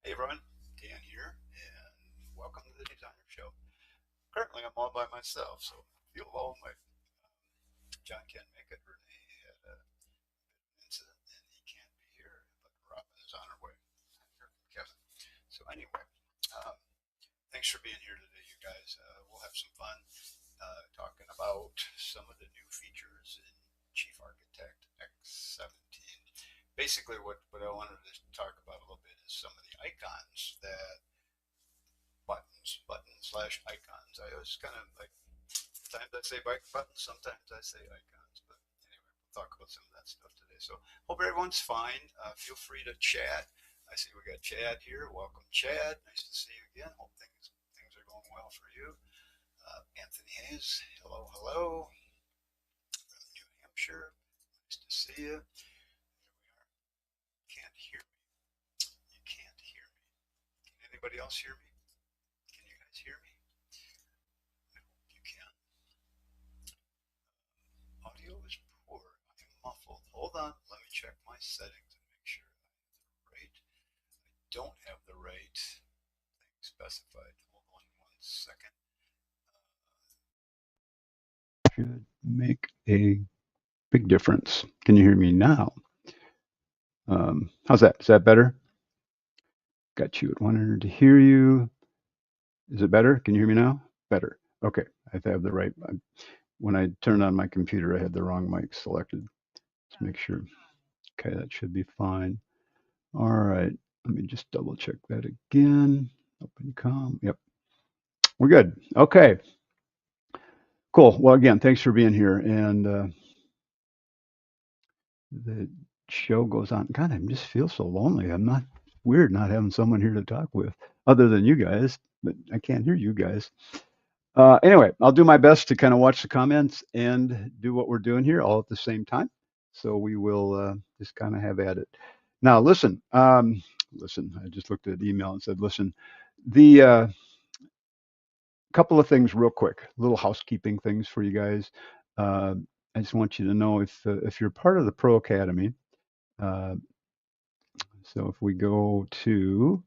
Hey everyone, Dan here, and welcome to the Designer Show. Currently, I'm all by myself, so if you feel lonely. John can't make it. Renee had an incident, and he can't be here, but Robin is on her way. I'm here from Kevin. So anyway, um, thanks for being here today, you guys. We'll have some fun talking about some of the new features in Chief Architect X17. Basically, what I wanted to talk about a little bit is some of the icons that button slash icons. I was kind of like, sometimes I say buttons, sometimes I say icons. But anyway, we'll talk about some of that stuff today. So hope everyone's fine. Feel free to chat. I see we got Chad here. Welcome, Chad. Nice to see you again. Hope things are going well for you. Anthony Hayes. Hello, hello. From New Hampshire. Nice to see you. Here we are. Can't hear me. You can't hear me. Can anybody else hear me? Can you guys hear me? I hope you can. Audio is poor. I'm muffled. Hold on. Let me check my settings and make sure I have the right. I don't have the right thing specified. Hold on 1 second. Should make a big difference. Can you hear me now? How's that? Is that better? Got you at 100 to hear you. Is it better? Can you hear me now? Better. Okay. I have the right. When I turned on my computer, I had the wrong mic selected. Let's make sure. Okay, that should be fine. All right. Let me just double check that again. Open com. Yep. We're good. Okay. Cool. Well, again, thanks for being here. And the show goes on. God, I just feel so lonely. I'm not weird not having someone here to talk with other than you guys, but I can't hear you guys. Anyway, I'll do my best to kind of watch the comments and do what we're doing here all at the same time. So we will just kind of have at it. Now, listen, listen, I just looked at the email and said, listen, the couple of things real quick, little housekeeping things for you guys. I just want you to know if you're part of the Pro Academy. So if we go to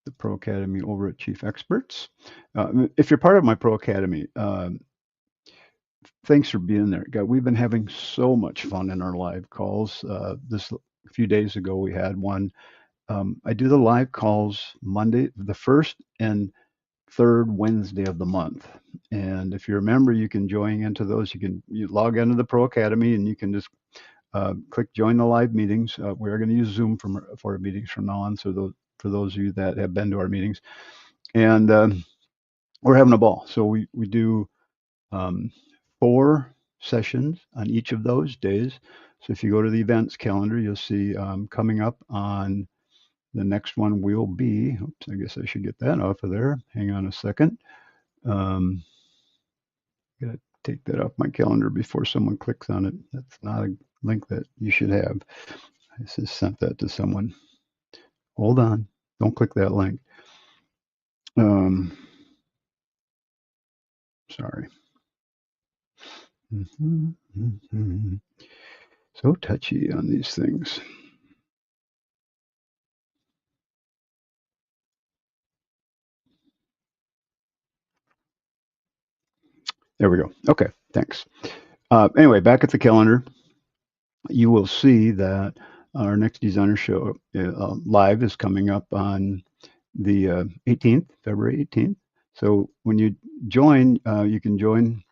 the Pro Academy over at Chief Experts, if you're part of my Pro Academy, thanks for being there. God, we've been having so much fun in our live calls. This a few days ago we had one. I do the live calls Monday, the first and third Wednesday of the month. And if you're a member, you can join into those. You log into the Pro Academy and you can just click join the live meetings. We're going to use Zoom for our meetings from now on. So for those of you that have been to our meetings, and we're having a ball. So we do 4 sessions on each of those days. So if you go to the events calendar, you'll see coming up on the next one will be, oops, I guess I should get that off of there. Hang on a second. Gotta take that off my calendar before someone clicks on it. That's not a link that you should have. I just sent that to someone. Hold on. Don't click that link. Sorry. So touchy on these things. There we go. Okay, thanks. Anyway, back at the calendar, you will see that our next designer show live is coming up on the 18th, February 18th. So when you join, you can join.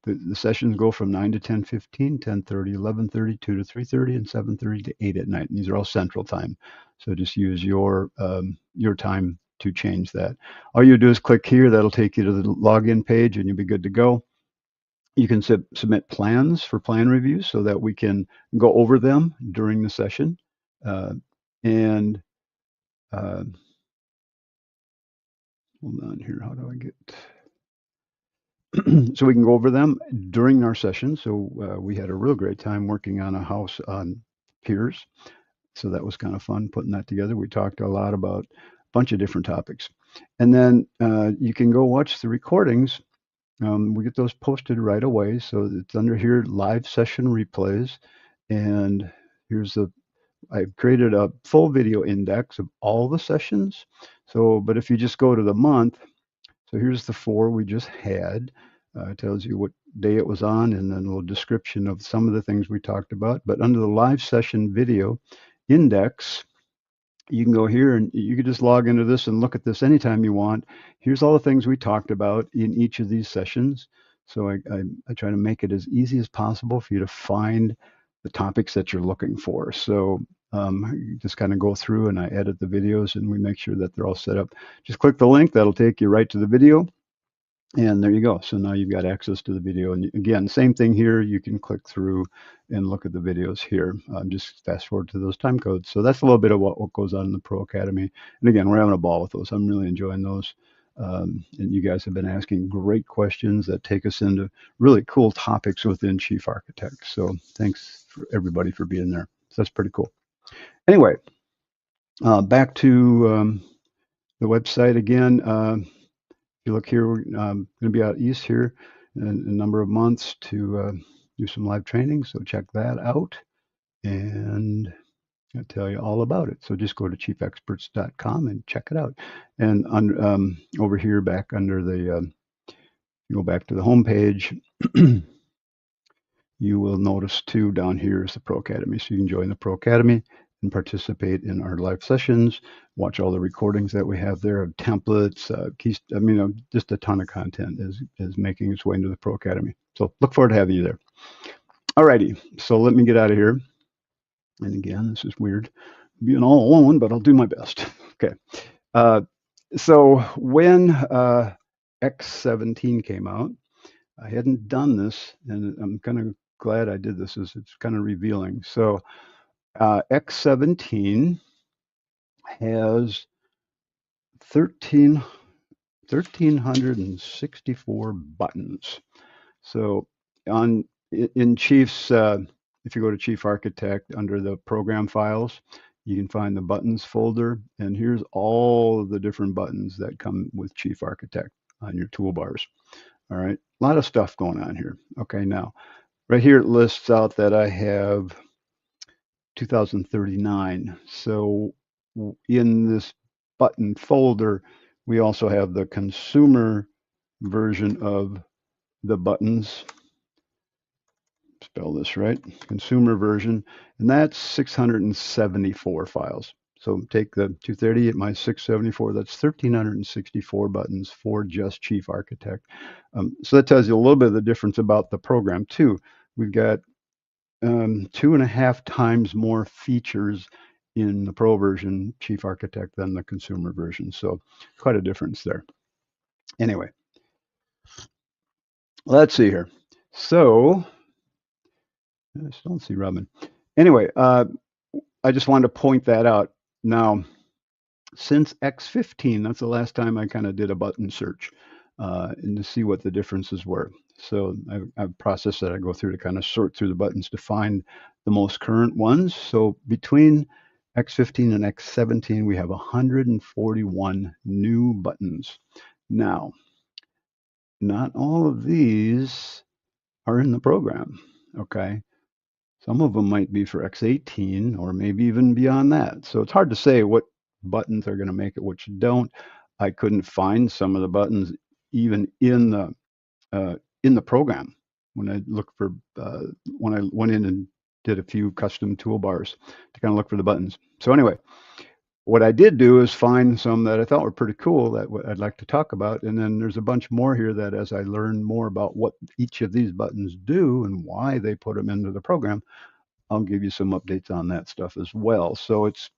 The sessions go from 9 to 10:15, 10:30, 11:30, 2 to 3:30, and 7:30 to 8 at night. And these are all Central Time. So just use your time to change that. All you do is click here. That'll take you to the login page, and you'll be good to go. You can submit plans for plan reviews so that we can go over them during the session. And hold on here. How do I get? So we can go over them during our session. So we had a real great time working on a house on piers. So that was kind of fun putting that together. We talked a lot about a bunch of different topics. And then you can go watch the recordings. We get those posted right away. So it's under here, live session replays. And here's the I've created a full video index of all the sessions. So, but if you just go to the month, so here's the 4 we just had. It tells you what day it was on and then a little description of some of the things we talked about. But under the live session video index, you can go here and you can just log into this and look at this anytime you want. Here's all the things we talked about in each of these sessions. So I try to make it as easy as possible for you to find the topics that you're looking for. So you just kind of go through and I edit the videos and we make sure that they're all set up. Just click the link, that'll take you right to the video. And there you go. So now you've got access to the video. And again, same thing here. You can click through and look at the videos here. Just fast forward to those time codes. So that's a little bit of what goes on in the Pro Academy. And again, we're having a ball with those. I'm really enjoying those. And you guys have been asking great questions that take us into really cool topics within Chief Architect. So thanks for everybody for being there. So that's pretty cool. Anyway, back to the website again. If you look here, we're going to be out east here in a number of months to do some live training. So check that out. And I'll tell you all about it. So just go to chiefexperts.com and check it out. And over here, back under the, you go back to the home page, you will notice too down here is the Pro Academy. So you can join the Pro Academy and participate in our live sessions, watch all the recordings that we have there of templates, just a ton of content is making its way into the Pro Academy. So look forward to having you there. Alrighty, so let me get out of here. And again, this is weird being all alone, but I'll do my best. Okay. So when X17 came out, I hadn't done this, and I'm kind of glad I did this. It's kind of revealing. So X17 has 1,364 buttons. So in Chief's, if you go to Chief Architect under the program files, you can find the buttons folder, and here's all of the different buttons that come with Chief Architect on your toolbars. All right, a lot of stuff going on here. Okay, now right here it lists out that I have 2039. So in this button folder, we also have the consumer version of the buttons. Spell this right, consumer version, and that's 674 files. So take the 230 minus 674, that's 1,364 buttons for just Chief Architect. So that tells you a little bit of the difference about the program too. We've got 2.5 times more features in the Pro version, Chief Architect, than the consumer version. So quite a difference there. Anyway, let's see here. So I still don't see Robin. Anyway, I just wanted to point that out. Now, since X15, that's the last time I kind of did a button search and to see what the differences were. So I have a process that I go through to kind of sort through the buttons to find the most current ones. So between X15 and X17, we have 141 new buttons. Now, not all of these are in the program, okay? Some of them might be for X18 or maybe even beyond that. So it's hard to say what buttons are going to make it, which don't. I couldn't find some of the buttons even in the program when I looked for when I went in and did a few custom toolbars to kind of look for the buttons. So anyway, what I did do is find some that I thought were pretty cool that I'd like to talk about. And then there's a bunch more here that as I learn more about what each of these buttons do and why they put them into the program, I'll give you some updates on that stuff as well. So it's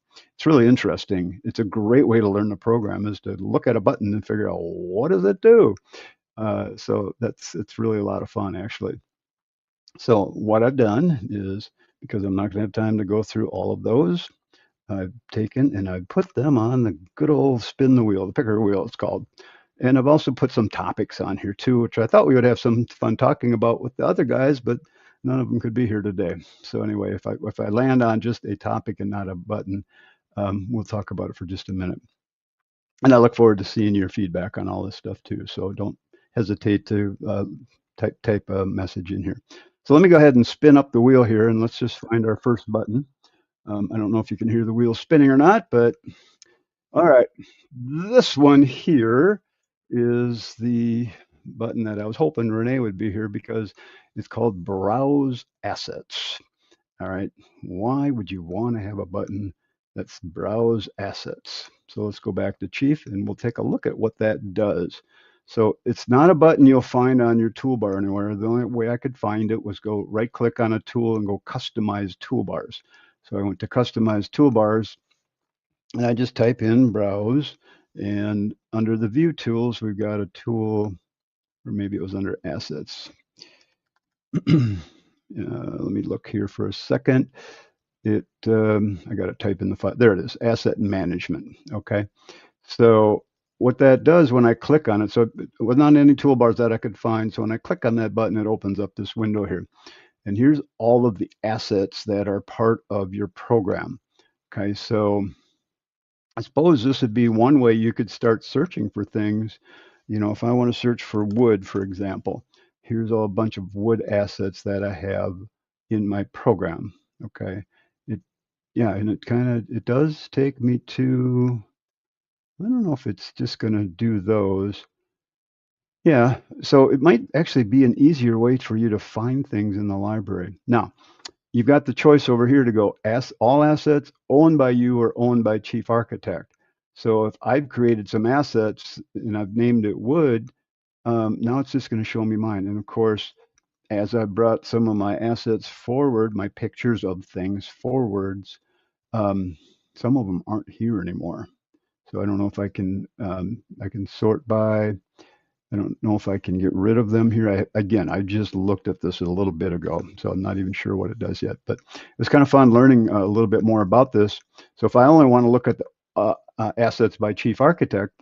really interesting. It's a great way to learn the program is to look at a button and figure out what does it do. So it's really a lot of fun actually. So what I've done is, because I'm not going to have time to go through all of those, I've taken and I've put them on the good old spin the wheel, the picker wheel it's called. And I've also put some topics on here too, which I thought we would have some fun talking about with the other guys, but none of them could be here today. So anyway, if I land on just a topic and not a button, we'll talk about it for just a minute. And I look forward to seeing your feedback on all this stuff too. So don't hesitate to type a message in here. So let me go ahead and spin up the wheel here and let's just find our first button. I don't know if you can hear the wheels spinning or not, but all right. This one here is the button that I was hoping Renee would be here because it's called Browse Assets. All right. Why would you want to have a button that's Browse Assets? So let's go back to Chief and we'll take a look at what that does. So it's not a button you'll find on your toolbar anywhere. The only way I could find it was go right click on a tool and go customize toolbars. So I went to customize toolbars and I just type in browse, and under the view tools, we've got a tool, or maybe it was under assets. Let me look here for a second. I got to type in the file. There it is, asset management. Okay. So what that does when I click on it, so it was not any toolbars that I could find. So when I click on that button, it opens up this window here. And here's all of the assets that are part of your program. Okay. So I suppose this would be one way you could start searching for things. If I want to search for wood, for example, here's a bunch of wood assets that I have in my program. Okay. Yeah, and it does take me to, I don't know if it's just going to do those. Yeah, so it might actually be an easier way for you to find things in the library. Now, you've got the choice over here to go all assets owned by you or owned by chief architect. So if I've created some assets and I've named it wood, now it's just going to show me mine. And of course, as I brought some of my assets forward, my pictures of things forwards, some of them aren't here anymore. So I don't know if I can sort by. I don't know if I can get rid of them here. I just looked at this a little bit ago, so I'm not even sure what it does yet. But it was kind of fun learning a little bit more about this. So if I only want to look at the assets by chief architect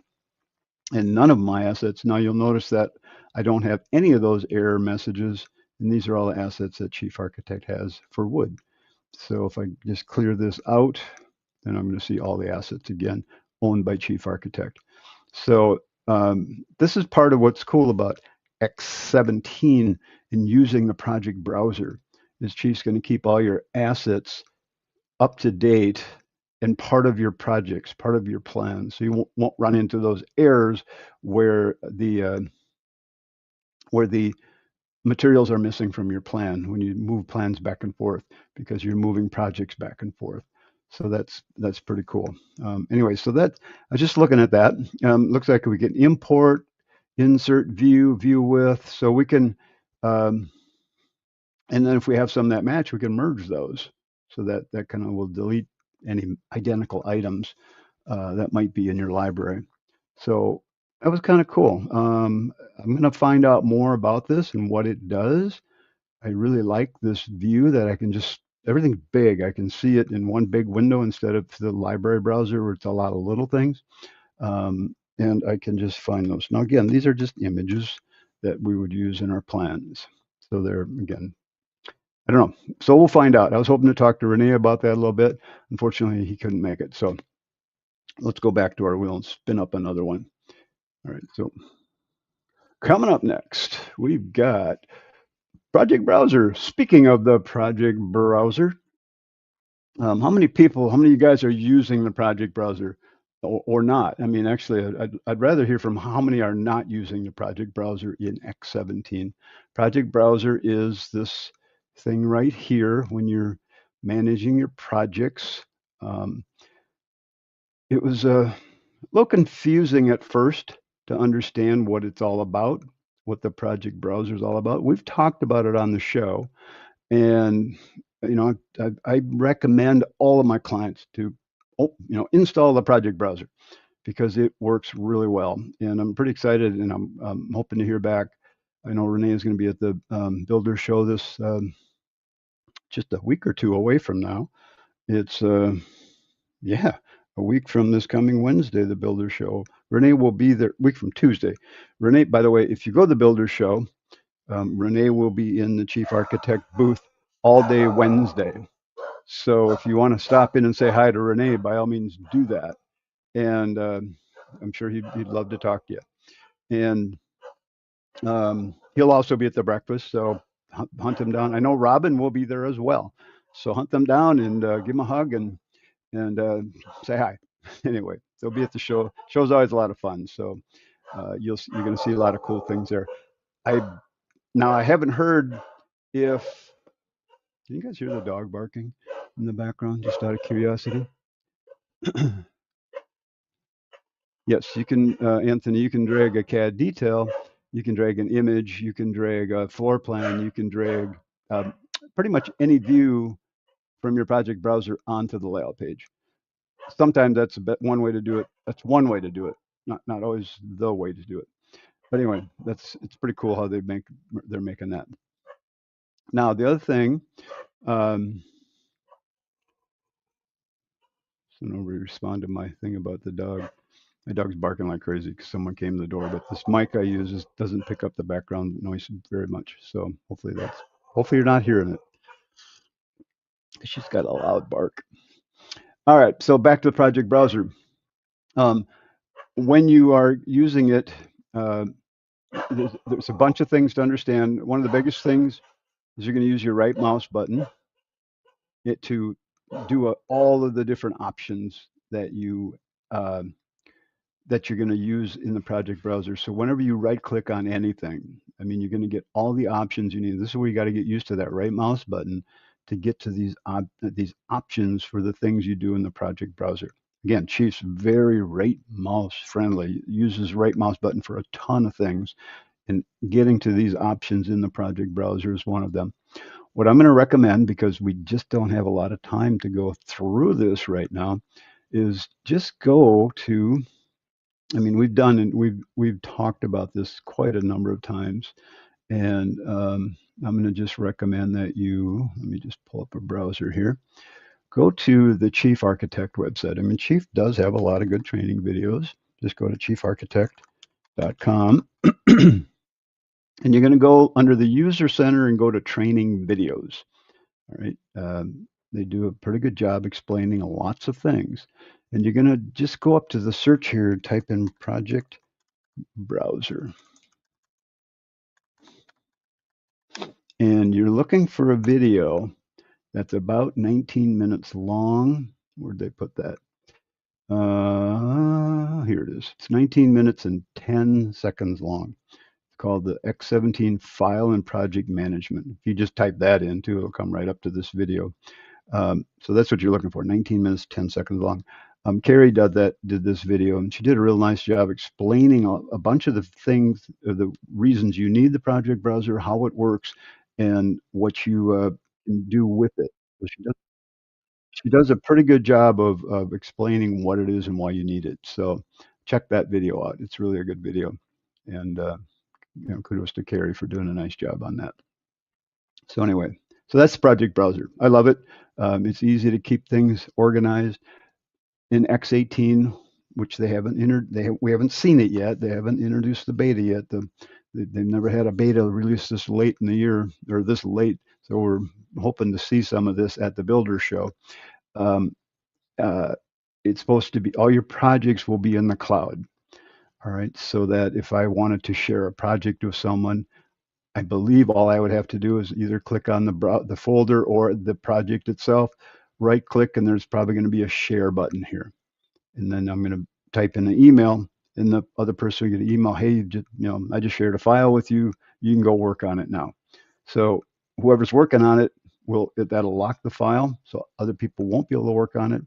and none of my assets, now you'll notice that I don't have any of those error messages, and these are all the assets that chief architect has for wood. So if I just clear this out, then I'm going to see all the assets again owned by chief architect. So this is part of what's cool about X17 and using the project browser is Chief's going to keep all your assets up to date and part of your projects, part of your plans. So you won't run into those errors where the materials are missing from your plan when you move plans back and forth because you're moving projects back and forth. So that's pretty cool. Anyway, so that I was just looking at that. Looks like we can import, insert, view with. So we can, and then if we have some that match, we can merge those. So that kind of will delete any identical items that might be in your library. So that was kind of cool. I'm going to find out more about this and what it does. I really like this view that I can just, everything's big. I can see it in one big window instead of the library browser where it's a lot of little things. And I can just find those. Now, again, these are just images that we would use in our plans. So they're, again, I don't know. So we'll find out. I was hoping to talk to Renee about that a little bit. Unfortunately, he couldn't make it. So let's go back to our wheel and spin up another one. All right, so coming up next, we've got Project Browser. Speaking of the Project Browser, how many of you guys are using the Project Browser or not? I mean, actually, I'd rather hear from how many are not using the Project Browser in X17. Project Browser is this thing right here when you're managing your projects. It was a little confusing at first to understand what it's all about, what the Project Browser is all about. We've talked about it on the show, and I recommend all of my clients to install the Project Browser because it works really well. And I'm pretty excited, and I'm hoping to hear back. I know Renee is going to be at the Builder Show this just a week or two away from now. It's yeah, a week from this coming Wednesday, the Builder Show. Renee will be there. Week from Tuesday. Renee, by the way, if you go to the Builder Show, Renee will be in the Chief Architect booth all day Wednesday. So if you want to stop in and say hi to Renee, by all means do that. And I'm sure he'd love to talk to you. And he'll also be at the breakfast, so hunt him down. I know Robin will be there as well. So hunt them down and give them a hug and say hi. Anyway, they'll be at the show. Show's always a lot of fun. So you're going to see a lot of cool things there. I haven't heard if. Can you guys hear the dog barking in the background? Just out of curiosity. Yes, you can, Anthony. You can drag a CAD detail. You can drag an image. You can drag a floor plan. You can drag pretty much any view from your project browser onto the layout page. Sometimes that's one way to do it. That's one way to do it. Not always the way to do it. But anyway, it's pretty cool how they're making that. Now the other thing, so nobody respond to my thing about the dog. My dog's barking like crazy because someone came to the door. But this mic I use doesn't pick up the background noise very much. So hopefully you're not hearing it. She's got a loud bark. All right, so back to the project browser. When you are using it, there's a bunch of things to understand. One of the biggest things is you're going to use your right mouse button to do all of the different options that you're going to use in the project browser. So whenever you right click on anything, I mean, you're going to get all the options you need. This is where you got to get used to that right mouse button to get to these options for the things you do in the project browser. Again, Chief's very right mouse friendly, uses right mouse button for a ton of things, and getting to these options in the project browser is one of them. What I'm going to recommend, because we just don't have a lot of time to go through this right now, is just go to, I mean, we've talked about this quite a number of times, and I'm going to just recommend that let me just pull up a browser here. Go to the Chief Architect website. I mean, Chief does have a lot of good training videos. Just go to chiefarchitect.com. And you're going to go under the User Center and go to Training Videos. All right. They do a pretty good job explaining lots of things. And you're going to just go up to the search here, type in Project Browser. And you're looking for a video that's about 19 minutes long. Where'd they put that? Here it is. It's 19 minutes and 10 seconds long. It's called the X17 File and Project Management. If you just type that in too, it'll come right up to this video. So that's what you're looking for, 19 minutes, 10 seconds long. Carrie did this video, and she did a real nice job explaining a bunch of the things, the reasons you need the project browser, how it works, and what you can do with it. So she does a pretty good job of explaining what it is and why you need it. So check that video out. It's really a good video. And kudos to Carrie for doing a nice job on that. So anyway, so that's Project Browser. I love it. It's easy to keep things organized. In X18, which we haven't seen it yet. They haven't introduced the beta yet. They've never had a beta release this late in the year, or this late. So we're hoping to see some of this at the Builder Show. It's supposed to be, all your projects will be in the cloud. All right, so that if I wanted to share a project with someone, I believe all I would have to do is either click on the folder or the project itself, right click, and there's probably going to be a share button here. And then I'm going to type in an email, and the other person will get an email, hey, I just shared a file with you. You can go work on it now. So whoever's working on it, that'll lock the file, so other people won't be able to work on it.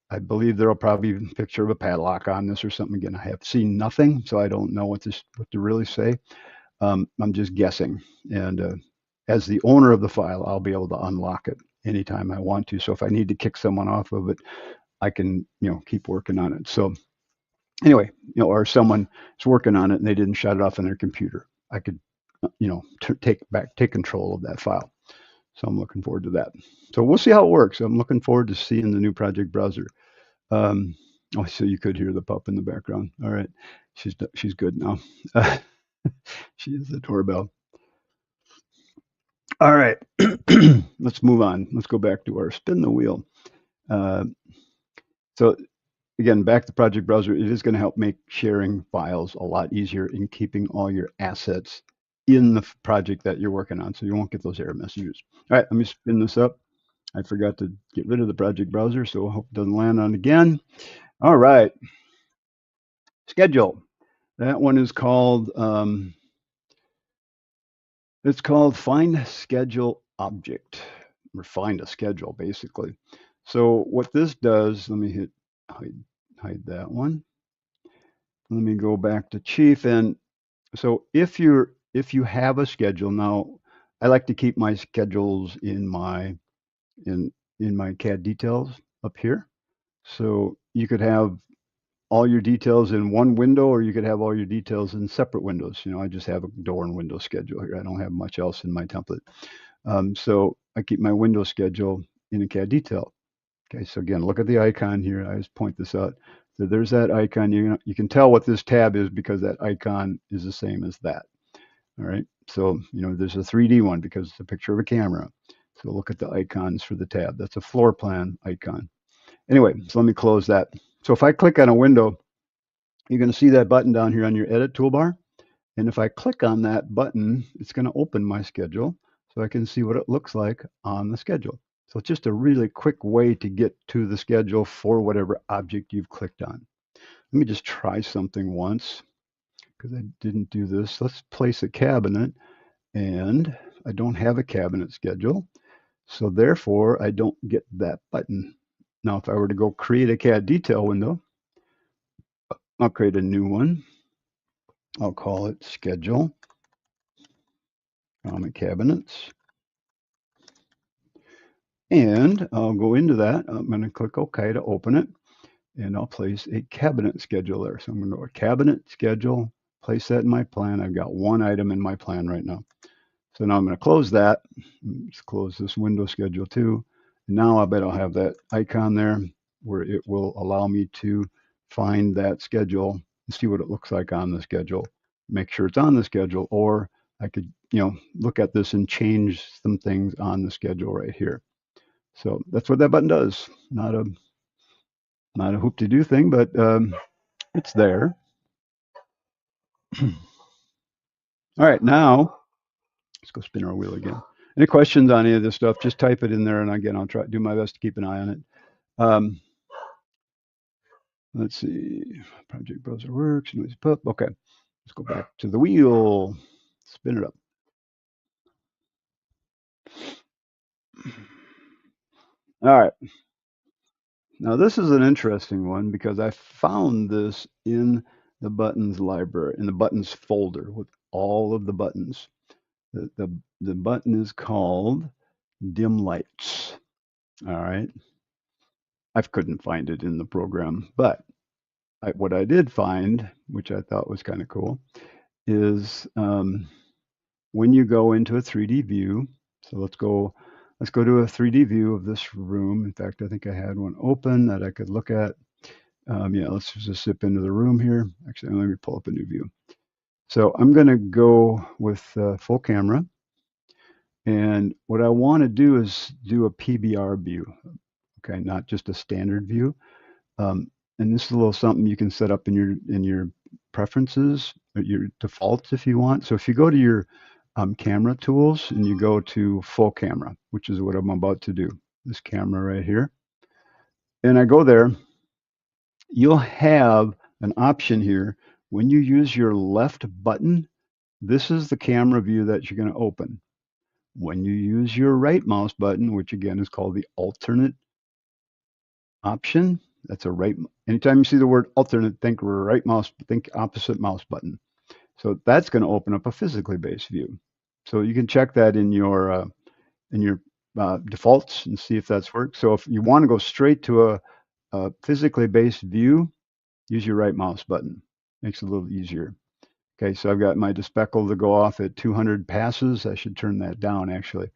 I believe there'll probably be a picture of a padlock on this or something. Again, I have seen nothing, so I don't know what to really say. I'm just guessing. And as the owner of the file, I'll be able to unlock it anytime I want to. So if I need to kick someone off of it, I can, keep working on it. So anyway, or someone is working on it and they didn't shut it off on their computer, I could, take control of that file. So I'm looking forward to that. So we'll see how it works. I'm looking forward to seeing the new project browser. So you could hear the pup in the background. All right, she's good now. She is the doorbell. All right, let's move on. Let's go back to our spin the wheel. So again, back to Project Browser, it is going to help make sharing files a lot easier and keeping all your assets in the project that you're working on, so you won't get those error messages. All right, let me spin this up. I forgot to get rid of the project browser, so I hope it doesn't land on again. All right, schedule. That one is called, it's called find schedule object, or find a schedule, basically. So what this does, let me hit hide that one. Let me go back to Chief. And so if you have a schedule, now I like to keep my schedules in my CAD details up here. So you could have all your details in one window, or you could have all your details in separate windows. I just have a door and window schedule here. I don't have much else in my template. So I keep my window schedule in a CAD detail. Okay, so again, look at the icon here. I just point this out. So there's that icon. You can tell what this tab is because that icon is the same as that. All right, so there's a 3D one because it's a picture of a camera. So look at the icons for the tab. That's a floor plan icon. Anyway, so let me close that. So if I click on a window, you're going to see that button down here on your edit toolbar. And if I click on that button, it's going to open my schedule so I can see what it looks like on the schedule. So it's just a really quick way to get to the schedule for whatever object you've clicked on. Let me just try something once because I didn't do this. Let's place a cabinet, and I don't have a cabinet schedule. So therefore, I don't get that button. Now, if I were to go create a CAD detail window, I'll create a new one. I'll call it schedule, common cabinets. And I'll go into that. I'm going to click OK to open it. And I'll place a cabinet schedule there. So I'm going to go to cabinet schedule, place that in my plan. I've got one item in my plan right now. So now I'm going to close that. Let's close this window schedule too. And now I bet I'll have that icon there where it will allow me to find that schedule and see what it looks like on the schedule. Make sure it's on the schedule, or I could, look at this and change some things on the schedule right here. So that's what that button does. Not a hoop-de-doo thing, but it's there. All right, now let's go spin our wheel again. Any questions on any of this stuff, just type it in there, and again, I'll try to do my best to keep an eye on it. Let's see, project browser works, noisy pup. Okay, let's go back to the wheel, spin it up. All right, now this is an interesting one because I found this in the buttons library, in the buttons folder with all of the buttons. The button is called dim lights. All right. I couldn't find it in the program, but what I did find, which I thought was kind of cool, is when you go into a 3D view. So let's go to a 3D view of this room. In fact, I think I had one open that I could look at. Yeah, let's just zip into the room here. Actually, let me pull up a new view. So I'm going to go with full camera. And what I want to do is do a PBR view, okay, not just a standard view. And this is a little something you can set up in your preferences, or your defaults if you want. So if you go to your camera tools and you go to full camera, which is what I'm about to do, this camera right here, and I go there, you'll have an option here. When you use your left button, this is the camera view that you're going to open. When you use your right mouse button, which again is called the alternate option, that's a right. Anytime you see the word alternate, think right mouse, think opposite mouse button. So that's going to open up a physically based view. So you can check that in your defaults and see if that's worked. So if you want to go straight to a physically based view, use your right mouse button. Makes it a little easier. Okay, so I've got my DeSpeckle to go off at 200 passes. I should turn that down actually.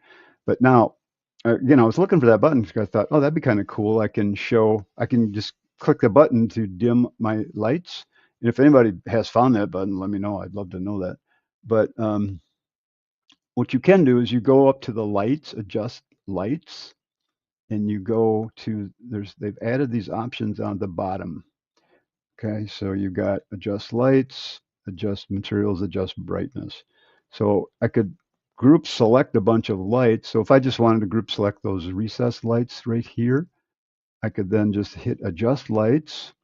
But now, again, I was looking for that button because I thought, oh, that'd be kind of cool. I can just click the button to dim my lights. And if anybody has found that button, let me know. I'd love to know that. But what you can do is you go up to the lights, adjust lights, and you go to, they've added these options on the bottom. Okay, so you've got adjust lights, adjust materials, adjust brightness. So I could group select a bunch of lights. So if I just wanted to group select those recessed lights right here, I could then just hit adjust lights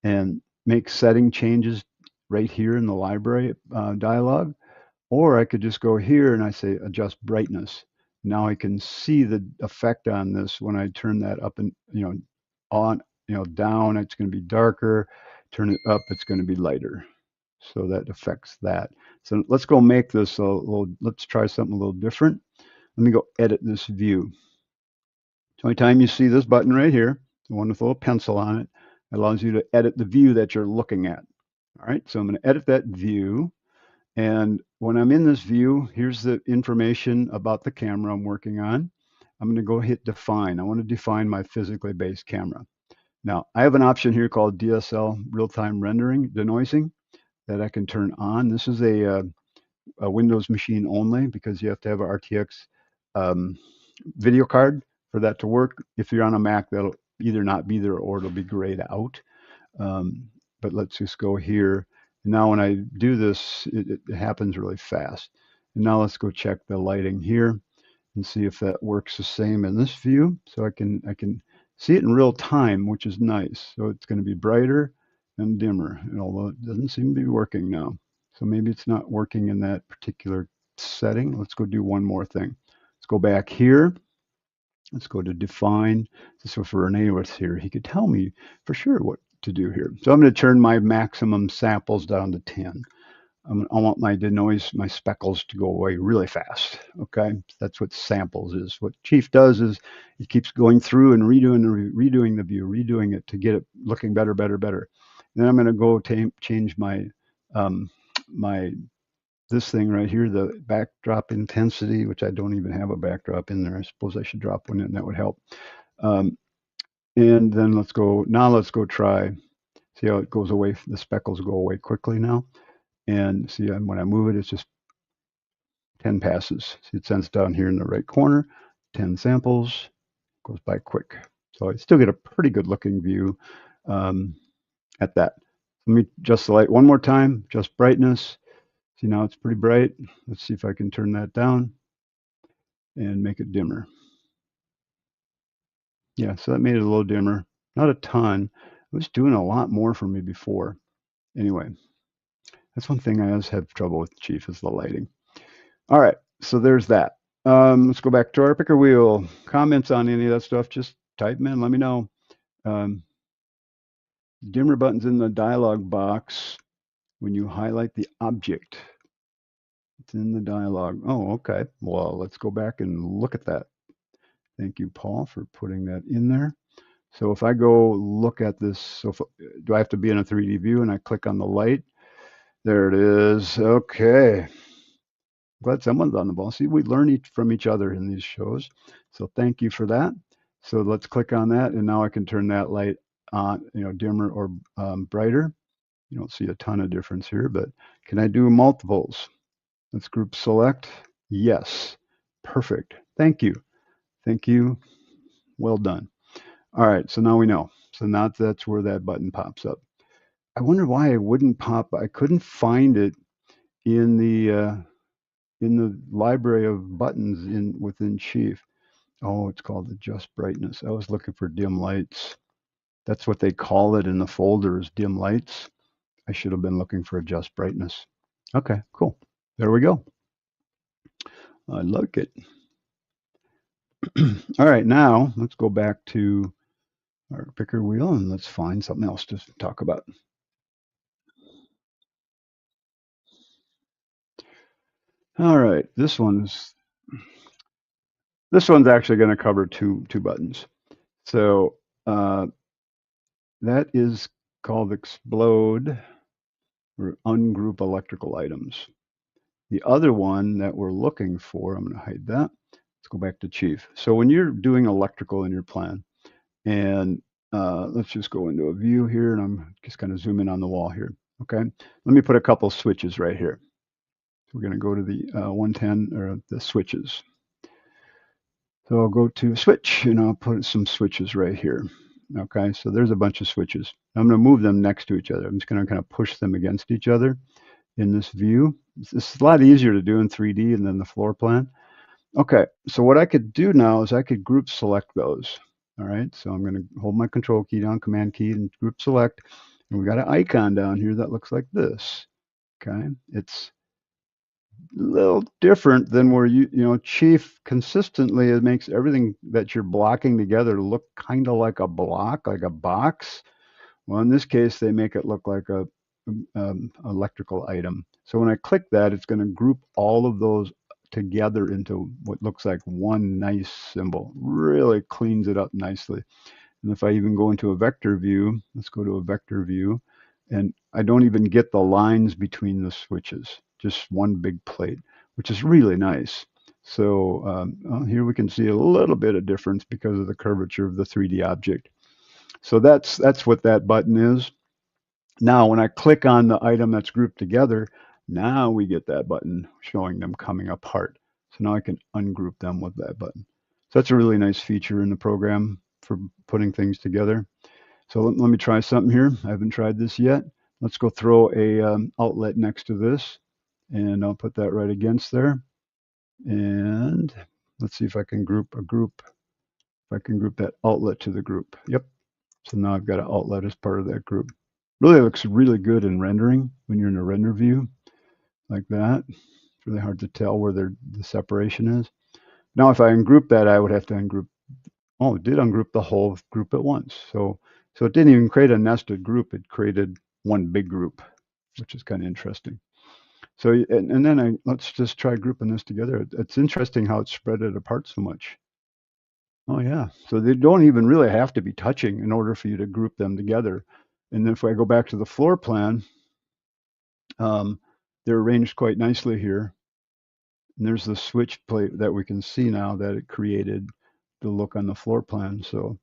and make setting changes right here in the library dialog. Or I could just go here and I say adjust brightness. Now I can see the effect on this when I turn that up and, on, down, it's going to be darker. Turn it up, it's going to be lighter. So that affects that. So let's go make this a little, let's try something a little different. Let me go edit this view. So anytime you see this button right here, the one with a little pencil on it, it allows you to edit the view that you're looking at. All right, so I'm going to edit that view. And when I'm in this view, here's the information about the camera I'm working on. I'm going to go hit define. I want to define my physically based camera. Now, I have an option here called DSL real-time rendering denoising that I can turn on. This is a Windows machine only because you have to have an RTX video card for that to work. If you're on a Mac, that'll either not be there or it'll be grayed out. But let's just go here. Now when I do this, it happens really fast. And now let's go check the lighting here and see if that works the same in this view. So I can see it in real time, which is nice. So it's going to be brighter and dimmer, although it doesn't seem to be working now. So maybe it's not working in that particular setting. Let's go do one more thing. Let's go back here. Let's go to define. So if Renee was here, he could tell me for sure what to do here. So I'm going to turn my maximum samples down to 10. I want my denoise, my speckles to go away really fast. Okay, that's what samples is. What Chief does is he keeps going through and redoing the view, redoing it to get it looking better, better, better. Then I'm going to go change my this thing right here, the backdrop intensity, which I don't even have a backdrop in there. I suppose I should drop one in. That would help. And then let's go try, see how it goes away. The speckles go away quickly now. And see, when I move it, it's just 10 passes. See, it sends down here in the right corner, 10 samples, goes by quick. So I still get a pretty good looking view at that. Let me adjust the light one more time, just brightness. See, now it's pretty bright. Let's see if I can turn that down and make it dimmer. Yeah, so that made it a little dimmer. Not a ton. It was doing a lot more for me before. Anyway, that's one thing I always have trouble with, Chief, is the lighting. All right, so there's that. Let's go back to our picker wheel. Comments on any of that stuff, just type them in. Let me know. Dimmer buttons in the dialog box when you highlight the object. It's in the dialog. Oh, okay. Well, let's go back and look at that. Thank you, Paul, for putting that in there. So if I go look at this, so do I have to be in a 3D view and I click on the light? There it is. Okay. Glad someone's on the ball. See, we learn from each other in these shows. So thank you for that. So let's click on that, and now I can turn that light on, dimmer or brighter. You don't see a ton of difference here, but can I do multiples? Let's group select. Yes. Perfect. Thank you. Thank you. Well done. All right, so now we know. So now that's where that button pops up. I wonder why it wouldn't pop. I couldn't find it in the library of buttons within Chief. Oh, it's called adjust brightness. I was looking for dim lights. That's what they call it in the folder, is dim lights. I should have been looking for adjust brightness. Okay, cool. There we go. I like it. All right, now let's go back to our picker wheel and let's find something else to talk about. All right, this one's actually going to cover two buttons. So that is called explode or ungroup electrical items. The other one that we're looking for, I'm going to hide that. Let's go back to Chief. So when you're doing electrical in your plan, and let's just go into a view here, and I'm just going to zoom in on the wall here. Okay, let me put a couple switches right here. So we're going to go to the 110 or the switches. So I'll go to switch, and I'll put some switches right here. Okay, so there's a bunch of switches. I'm going to move them next to each other. I'm just going to kind of push them against each other in this view. It's a lot easier to do in 3D and then the floor plan. Okay, so what I could do now is I could group select those. All right, so I'm going to hold my control key down, command key, and group select. And we got an icon down here that looks like this. Okay, it's a little different than where Chief consistently, it makes everything that you're blocking together look kind of like a block, like a box. Well, in this case, they make it look like a electrical item. So when I click that, it's going to group all of those together into what looks like one nice symbol. Really cleans it up nicely. And if I even go into a vector view, let's go to a vector view, and I don't even get the lines between the switches, just one big plate, which is really nice. So well, here we can see a little bit of difference because of the curvature of the 3D object. So that's what that button is. Now, when I click on the item that's grouped together, now we get that button showing them coming apart. So now I can ungroup them with that button. So that's a really nice feature in the program for putting things together. So let me try something here. I haven't tried this yet. Let's go throw a outlet next to this, and I'll put that right against there. And let's see if I can group a group. If I can group that outlet to the group. Yep. So now I've got an outlet as part of that group. Really looks really good in rendering when you're in a render view like that. It's really hard to tell where the separation is. Now, if I ungroup that, I would have to ungroup. Oh, it did ungroup the whole group at once. So it didn't even create a nested group. It created one big group, which is kind of interesting. So, and then let's just try grouping this together. It's interesting how it's spread it apart so much. Oh yeah, so they don't even really have to be touching in order for you to group them together. And if I go back to the floor plan, they're arranged quite nicely here. And there's the switch plate that we can see now that it created the look on the floor plan. So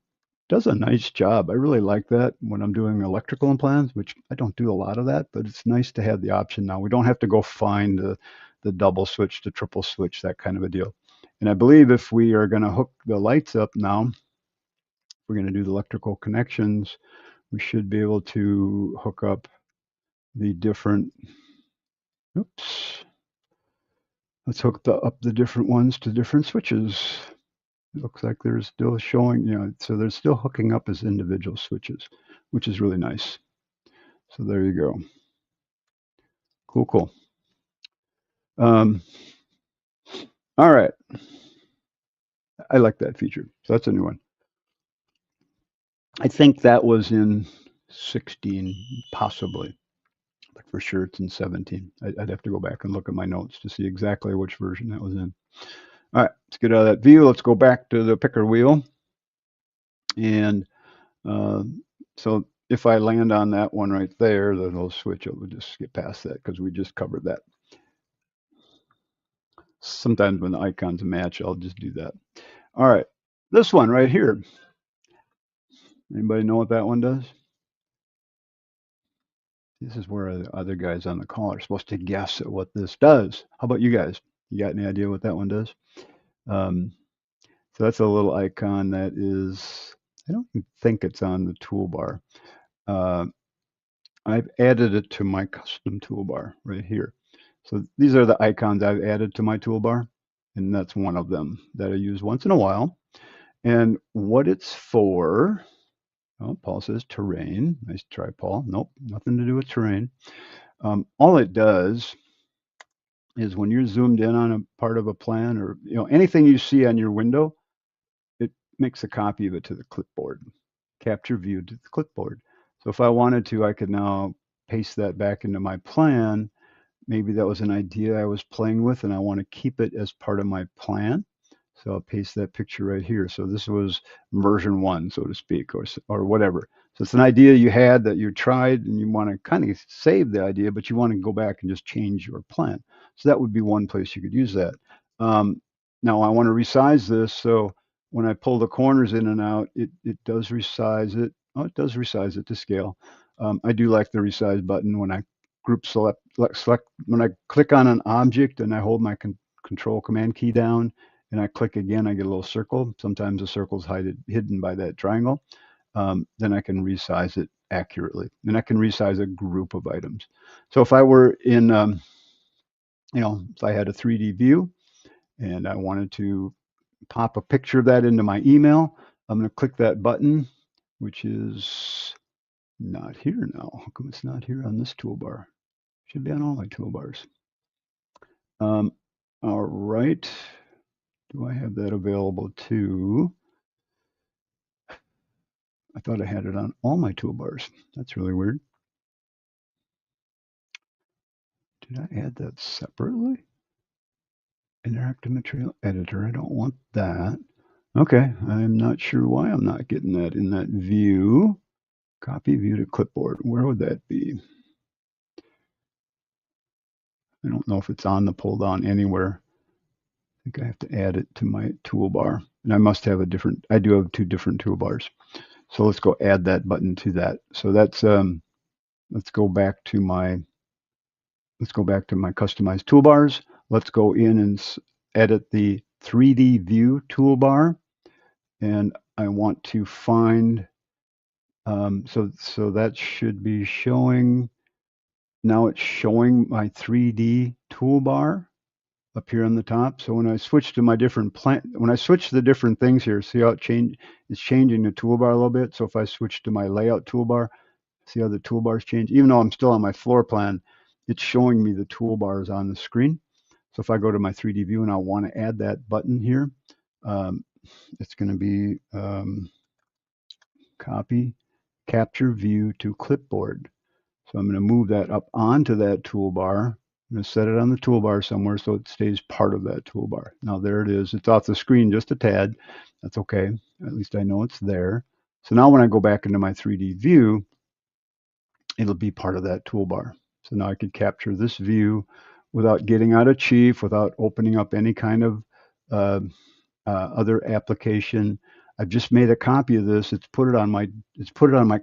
it does a nice job. I really like that when I'm doing electrical plans, which I don't do a lot of that, but it's nice to have the option now. We don't have to go find the double switch, the triple switch, that kind of a deal. And I believe if we are going to hook the lights up now, we're going to do the electrical connections, we should be able to hook up the different, oops, let's hook up the different ones to different switches. It looks like they're still showing, so they're still hooking up as individual switches, which is really nice. So there you go. Cool, cool. All right. I like that feature. So that's a new one. I think that was in 16, possibly. But for sure it's in 17. I'd have to go back and look at my notes to see exactly which version that was in. All right, let's get out of that view. Let's go back to the picker wheel. And so if I land on that one right there, the little switch, it will just get past that because we just covered that. Sometimes when the icons match, I'll just do that. All right, this one right here. Anybody know what that one does? This is where the other guys on the call are supposed to guess at what this does. How about you guys? You got any idea what that one does? So that's a little icon that is, I don't think it's on the toolbar. I've added it to my custom toolbar right here. So these are the icons I've added to my toolbar, and that's one of them that I use once in a while. And what it's for, oh, Paul says terrain. Nice try, Paul. Nope, nothing to do with terrain. All it does is when you're zoomed in on a part of a plan or anything you see on your window, it makes a copy of it to the clipboard, capture view to the clipboard. So if I wanted to, I could now paste that back into my plan. Maybe that was an idea I was playing with and I want to keep it as part of my plan. So I'll paste that picture right here. So this was version 1, so to speak, or whatever. So it's an idea you had that you tried and you want to kind of save the idea, but you want to go back and just change your plan. So that would be one place you could use that. Now I want to resize this. So when I pull the corners in and out, it does resize it. Oh, it does resize it to scale. I do like the resize button when I group select, when I click on an object and I hold my control command key down and I click again, I get a little circle. Sometimes the circle's hidden by that triangle. Then I can resize it accurately. And I can resize a group of items. So if I were in if I had a 3D view and I wanted to pop a picture of that into my email, I'm going to click that button, which is not here now. How come it's not here on this toolbar? Should be on all my toolbars. All right. Do I have that available too? I thought I had it on all my toolbars. That's really weird. Did I add that separately? Interactive material editor. I don't want that. Okay, I'm not sure why I'm not getting that in that view. Copy view to clipboard. Where would that be? I don't know if it's on the pull down anywhere. I think I have to add it to my toolbar. And I must have I do have 2 different toolbars. So let's go add that button to that. So that's, let's go back to my customized toolbars. Let's go in and edit the 3D view toolbar. And I want to find, so that should be showing, now it's showing my 3D toolbar up here on the top. So when I switch to my when I switch the different things here, see how it's changing the toolbar a little bit. So if I switch to my layout toolbar, see how the toolbars change? Even though I'm still on my floor plan, it's showing me the toolbars on the screen. So if I go to my 3D view and I want to add that button here, it's going to be copy, capture view to clipboard. So I'm going to move that up onto that toolbar. I'm going to set it on the toolbar somewhere so it stays part of that toolbar. Now there it is. It's off the screen just a tad. That's okay. At least I know it's there. So now when I go back into my 3D view, it'll be part of that toolbar. So now I could capture this view without getting out of Chief, without opening up any kind of other application. I've just made a copy of this. It's put it on my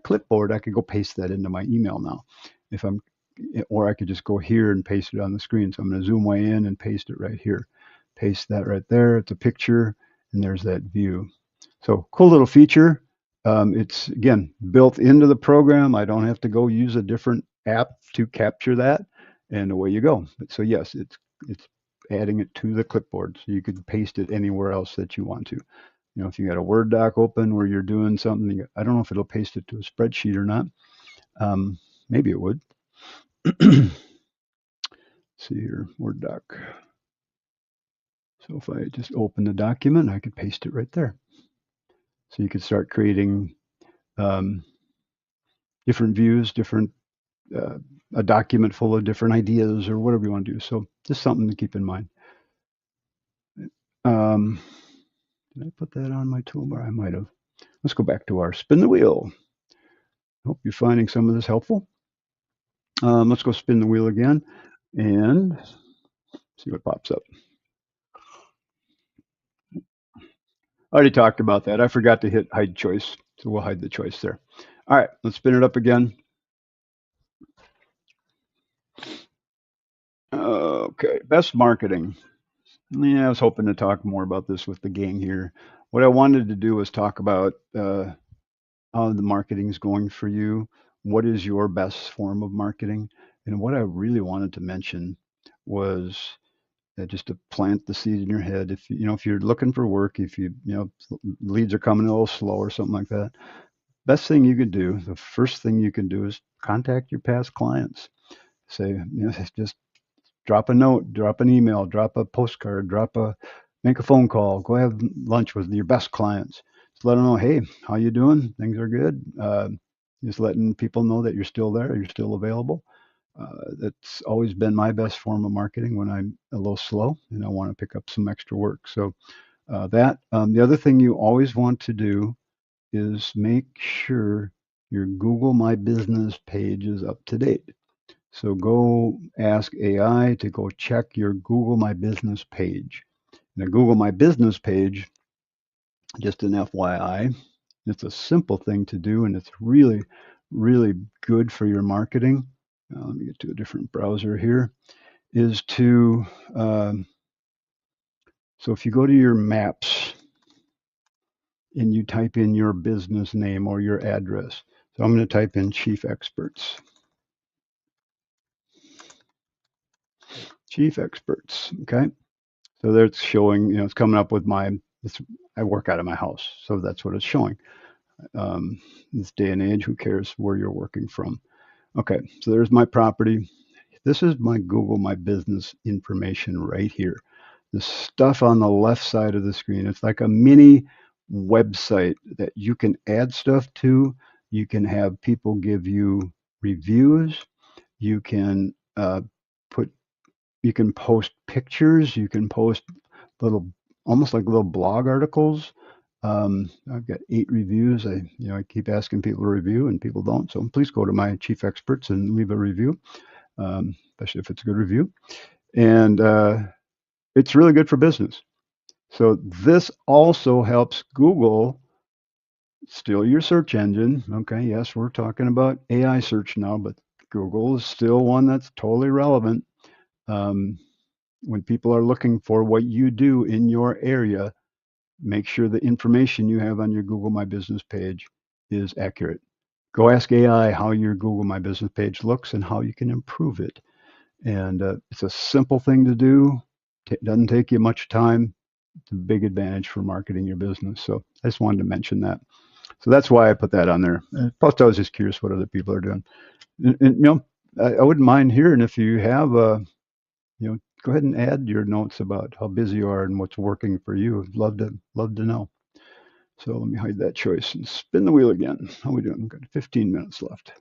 clipboard. I could go paste that into my email now, or I could just go here and paste it on the screen. So I'm going to zoom way in and paste it right here. Paste that right there. It's a picture, and there's that view. So cool little feature. It's again built into the program. I don't have to go use a different app to capture that, and away you go. So yes, it's adding it to the clipboard, so you could paste it anywhere else that you want to. If you got a Word doc open where you're doing something, I don't know if it'll paste it to a spreadsheet or not. Maybe it would. See here, Word doc. So if I just open the document, I could paste it right there. So you could start creating different views, a document full of different ideas or whatever you want to do. So just something to keep in mind. Did I put that on my toolbar? I might have. Let's go back to our spin the wheel. Hope you're finding some of this helpful. Let's go spin the wheel again and see what pops up. I already talked about that. I forgot to hit hide choice, so we'll hide the choice there. All right, let's spin it up again. Okay, best marketing. Yeah, I was hoping to talk more about this with the gang here. What I wanted to do was talk about how the marketing is going for you. What is your best form of marketing? And what I really wanted to mention was just to plant the seed in your head. If you're looking for work, if leads are coming a little slow or something like that, best thing you could do, the first thing you can do is contact your past clients. Say, just drop a note, drop an email, drop a postcard, make a phone call, go have lunch with your best clients. Just let them know, hey, how you doing? Things are good. Just letting people know that you're still there, you're still available. That's always been my best form of marketing when I'm a little slow and I want to pick up some extra work. So the other thing you always want to do is make sure your Google My Business page is up to date. So go ask AI to go check your Google My Business page. Now, Google My Business page, just an FYI, it's a simple thing to do, and it's really, really good for your marketing. Let me get to a different browser here. So if you go to your maps and you type in your business name or your address, so I'm going to type in Chief Experts. Chief Experts. Okay. So there it's showing, it's coming up with I work out of my house. So that's what it's showing. This day and age, who cares where you're working from? Okay. So there's my property. This is my Google My Business information right here. The stuff on the left side of the screen, it's like a mini website that you can add stuff to. You can have people give you reviews. You can put, you can post pictures. You can post little, almost like little blog articles. I've got 8 reviews. I keep asking people to review, and people don't. So please go to my Chief Experts and leave a review, especially if it's a good review. And it's really good for business. So this also helps Google, still your search engine. Okay, yes, we're talking about AI search now, but Google is still one that's totally relevant. Um, when people are looking for what you do in your area, make sure the information you have on your Google My Business page is accurate. Go ask AI how your Google My Business page looks and how you can improve it. And it's a simple thing to do. It doesn't take you much time. It's a big advantage for marketing your business. So I just wanted to mention that. So that's why I put that on there. Plus, I was just curious what other people are doing. I wouldn't mind hearing if you have go ahead and add your notes about how busy you are and what's working for you. I'd love to know. So let me hide that choice and spin the wheel again. How are we doing? We've got 15 minutes left.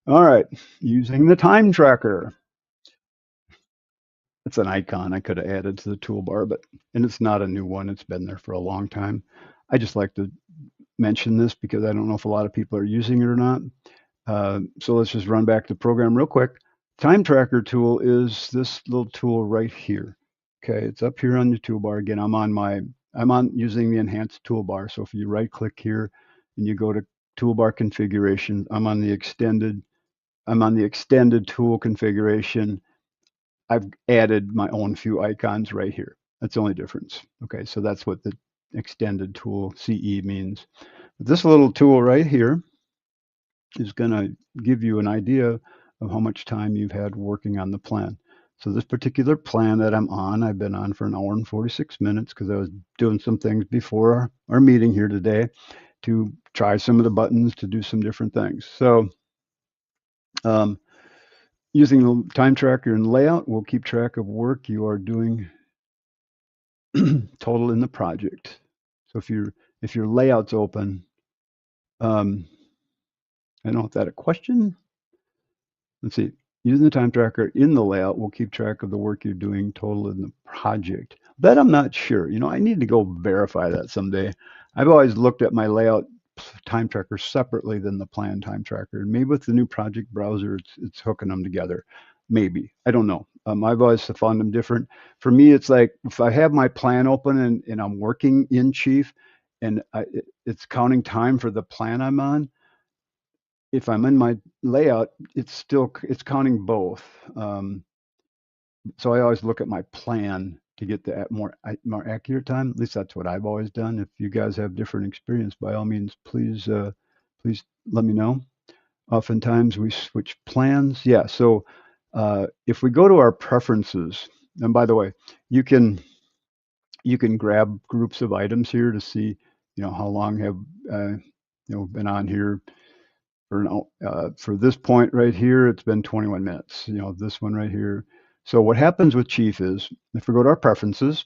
All right, using the time tracker. It's an icon I could have added to the toolbar, and it's not a new one. It's been there for a long time. I just like to mention this because I don't know if a lot of people are using it or not. So let's just run back the program real quick. Time tracker tool is this little tool right here. Okay, it's up here on the toolbar. Again, I'm on using the enhanced toolbar. So if you right click here and you go to toolbar configuration, I'm on the extended tool configuration. I've added my own few icons right here. That's the only difference. Okay, so that's what the extended tool CE means. This little tool right here is going to give you an idea of how much time you've had working on the plan. So this particular plan that I'm on, I've been on for an hour and 46 minutes because I was doing some things before our meeting here today to try some of the buttons to do some different things. So using the time tracker and layout, we'll keep track of work you are doing total in the project. So if your layout's open, I don't know if that's a question. Let's see. Using the time tracker in the layout will keep track of the work you're doing total in the project. That I'm not sure. I need to go verify that someday. I've always looked at my layout time tracker separately than the plan time tracker. And maybe with the new project browser, it's hooking them together. Maybe. I don't know. I've always found them different. For me, it's like if I have my plan open and I'm working in Chief and it's counting time for the plan I'm on, if I'm in my layout, it's counting both. So I always look at my plan to get the more accurate time. At least that's what I've always done. If you guys have different experience, by all means, please let me know. Oftentimes we switch plans. Yeah. So if we go to our preferences, and by the way, you can grab groups of items here to see how long have been on here. For this point right here, it's been 21 minutes. This one right here. So what happens with Chief is if we go to our preferences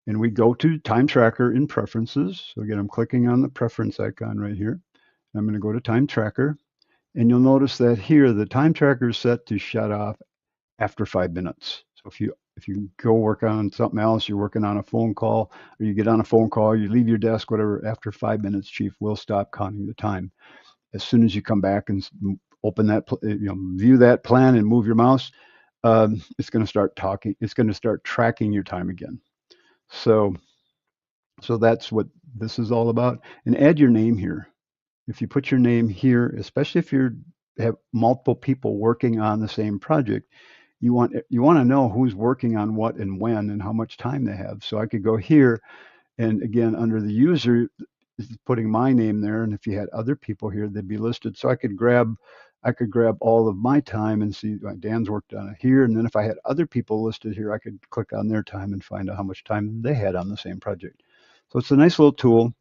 and we go to time tracker in preferences. So again, I'm clicking on the preference icon right here. I'm going to go to time tracker, and you'll notice that here the time tracker is set to shut off after 5 minutes. So if you go work on something else, you're working on a phone call, or you get on a phone call, you leave your desk, whatever, after 5 minutes, Chief will stop counting the time. As soon as you come back and open that, view that plan and move your mouse, it's going to start talking. It's going to start tracking your time again. So that's what this is all about. And add your name here. If you put your name here, especially if you have multiple people working on the same project, you want to know who's working on what and when and how much time they have. So I could go here, and again, under the user, putting my name there, and if you had other people here, they'd be listed. So I could grab I could grab all of my time and see Dan's worked on it here. And then if I had other people listed here, I could click on their time and find out how much time they had on the same project. So it's a nice little tool.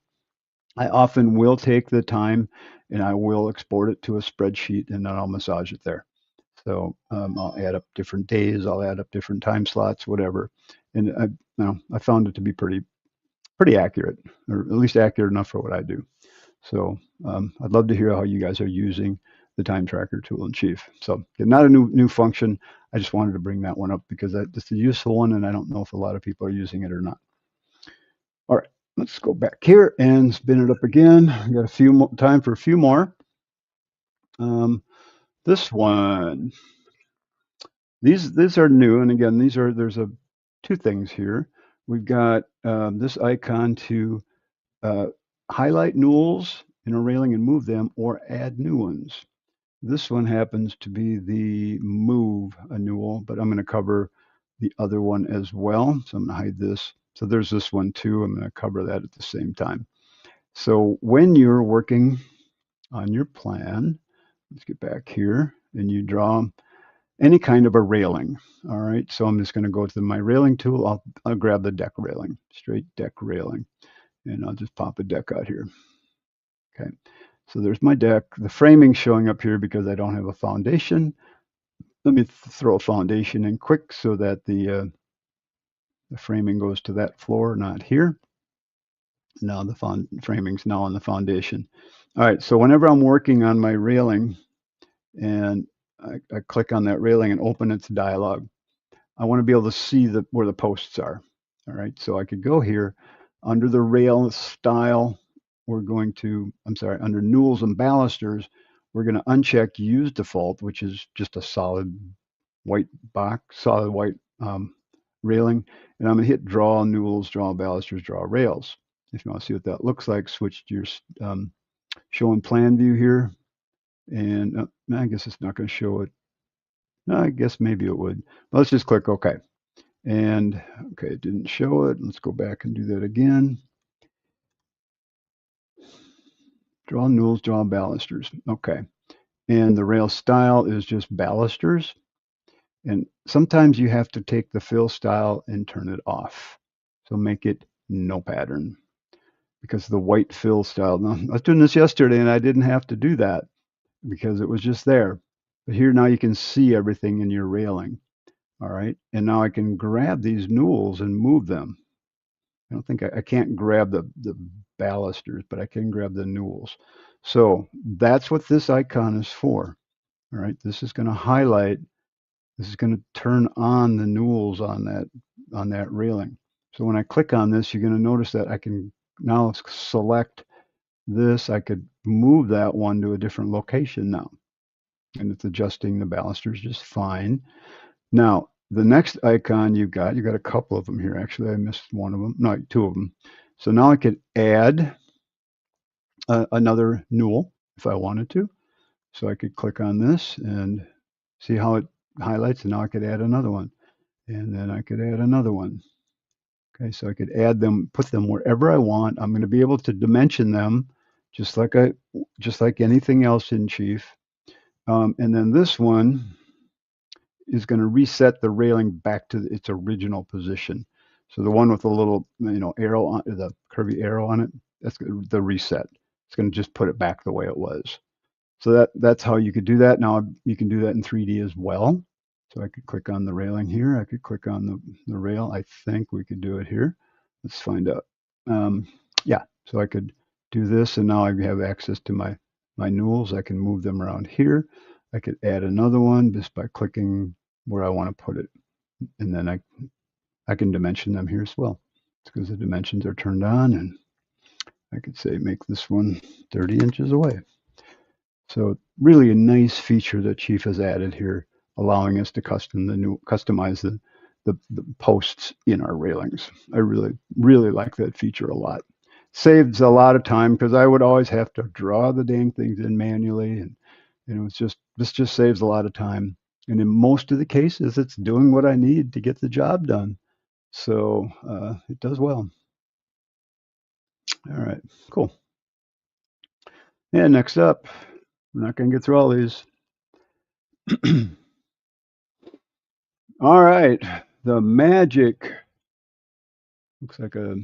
I often will take the time and I will export it to a spreadsheet and then I'll massage it there. So I'll add up different days, I'll add up different time slots, whatever. And I found it to be pretty accurate, or at least accurate enough for what I do. So I'd love to hear how you guys are using the time tracker tool in Chief. So not a new function. I just wanted to bring that one up because it's a useful one, and I don't know if a lot of people are using it or not. All right, let's go back here and spin it up again. We got a few more, time for a few more. This one, these are new, and again, there's two things here. We've got this icon to highlight newels in a railing and move them, or add new ones. This one happens to be the move a newel, but I'm going to cover the other one as well. So I'm going to hide this. So there's this one too. I'm going to cover that at the same time. So when you're working on your plan, let's get back here, and you draw any kind of a railing. All right, so I'm just going to go to my railing tool. I'll grab the deck railing, straight deck railing, and I'll just pop a deck out here. Okay, so there's my deck. The framing's showing up here because I don't have a foundation. Let me throw a foundation in quick so that the framing goes to that floor, not here. Now the framing's now on the foundation. All right, so whenever I'm working on my railing and I click on that railing and open its dialog, I want to be able to see where the posts are. All right, so I could go here under the rail style. We're going to, under newels and balusters, we're going to uncheck use default, which is just a solid white box, solid white railing. And I'm going to hit draw newels, draw balusters, draw rails. If you want to see what that looks like, switch to your show in plan view here. And I guess it's not going to show it. I guess maybe it would. But let's just click OK. And okay, it didn't show it. Let's go back and do that again. Draw newels, draw balusters. Okay. And the rail style is just balusters. And sometimes you have to take the fill style and turn it off. So make it no pattern, because the white fill style. Now, I was doing this yesterday and I didn't have to do that because it was just there. But here now you can see everything in your railing. All right. And now I can grab these newels and move them. I don't think I can't grab the balusters, but I can grab the newels. So that's what this icon is for. All right. This is going to highlight. This is going to turn on the newels on that railing. So when I click on this, you're going to notice that I can now select this. I could move that one to a different location now. And it's adjusting the balusters just fine. Now, the next icon you got a couple of them here. Actually, I missed one of them. No, two of them. So now I could add another newel if I wanted to. So I could click on this and see how it highlights, and now I could add another one. And then I could add another one. Okay, so I could add them, put them wherever I want. I'm going to be able to dimension them just like anything else in Chief. And then this one is going to reset the railing back to its original position. So the one with the little arrow on the curvy arrow on it, that's the reset. It's going to just put it back the way it was. So that's how you could do that. Now you can do that in 3D as well. So I could click on the railing here. I could click on the rail. I think we could do it here. Let's find out. Yeah, so I could do this, and now I have access to my newels. I can move them around here. I could add another one just by clicking where I want to put it. And then I can dimension them here as well. It's because the dimensions are turned on, and I could say make this one 30 inches away. So really a nice feature that Chief has added here, allowing us to customize the posts in our railings. I really like that feature a lot. Saves a lot of time because I would always have to draw the dang things in manually, and this just saves a lot of time. And in most of the cases, it's doing what I need to get the job done. So it does well. All right, cool. And next up, we're not going to get through all these. All right, the magic looks like a